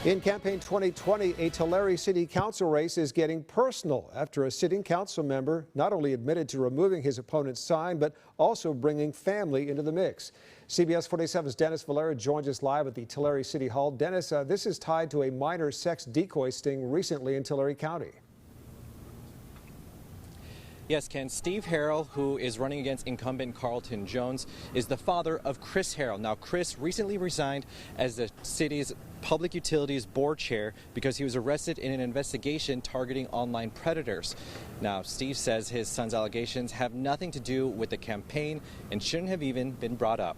In campaign 2020, a Tulare City Council race is getting personal after a sitting council member not only admitted to removing his opponent's sign, but also bringing family into the mix. CBS 47's Dennis Valera joins us live at the Tulare City Hall. Dennis, this is tied to a minor sex decoy sting recently in Tulare County. Yes, Ken. Steve Harrell, who is running against incumbent Carlton Jones, is the father of Chris Harrell. Now, Chris recently resigned as the city's Public Utilities Board Chair because he was arrested in an investigation targeting online predators. Now, Steve says his son's allegations have nothing to do with the campaign and shouldn't have even been brought up.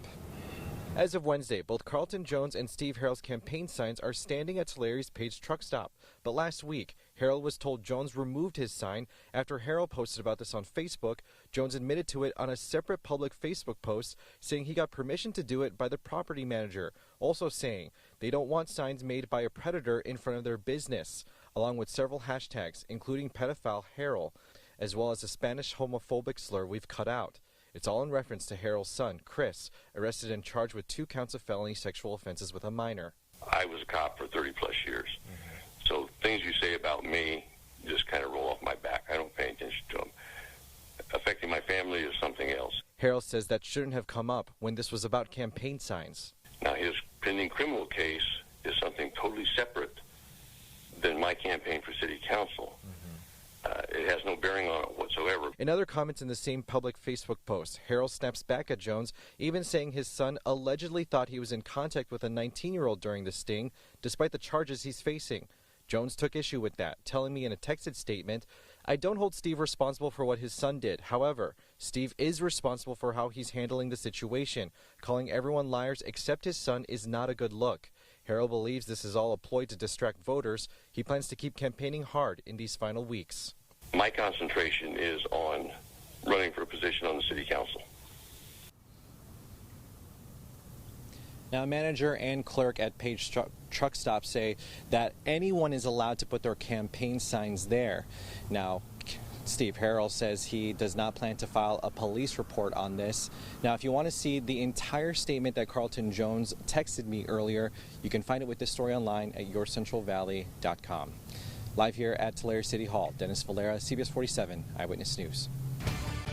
As of Wednesday, both Carlton Jones and Steve Harrell's campaign signs are standing at Tulare's Page truck stop. But last week, Harrell was told Jones removed his sign. After Harrell posted about this on Facebook, Jones admitted to it on a separate public Facebook post, saying he got permission to do it by the property manager, also saying they don't want signs made by a predator in front of their business, along with several hashtags, including pedophile Harrell, as well as a Spanish homophobic slur we've cut out. It's all in reference to Harrell's son, Chris, arrested and charged with 2 counts of felony sexual offenses with a minor. I was a cop for 30 plus years. So things you say about me just kind of roll off my back. I don't pay attention to them. Affecting my family is something else. Harrell says that shouldn't have come up when this was about campaign signs. Now, his pending criminal case is something totally separate than my campaign for city council. It has no bearing on it whatsoever. In other comments in the same public Facebook post, Harrell snaps back at Jones, even saying his son allegedly thought he was in contact with a 19-year-old during the sting, despite the charges he's facing. Jones took issue with that, telling me in a texted statement, "I don't hold Steve responsible for what his son did. However, Steve is responsible for how he's handling the situation. Calling everyone liars except his son is not a good look." Harrell believes this is all a ploy to distract voters. He plans to keep campaigning hard in these final weeks. My concentration is on running for a position on the city council. Now, manager and clerk at Page Truck Stop say that anyone is allowed to put their campaign signs there. Now, Steve Harrell says he does not plan to file a police report on this. Now, if you want to see the entire statement that Carlton Jones texted me earlier, you can find it with this story online at yourcentralvalley.com. Live here at Tulare City Hall, Dennis Valera, CBS 47 Eyewitness News.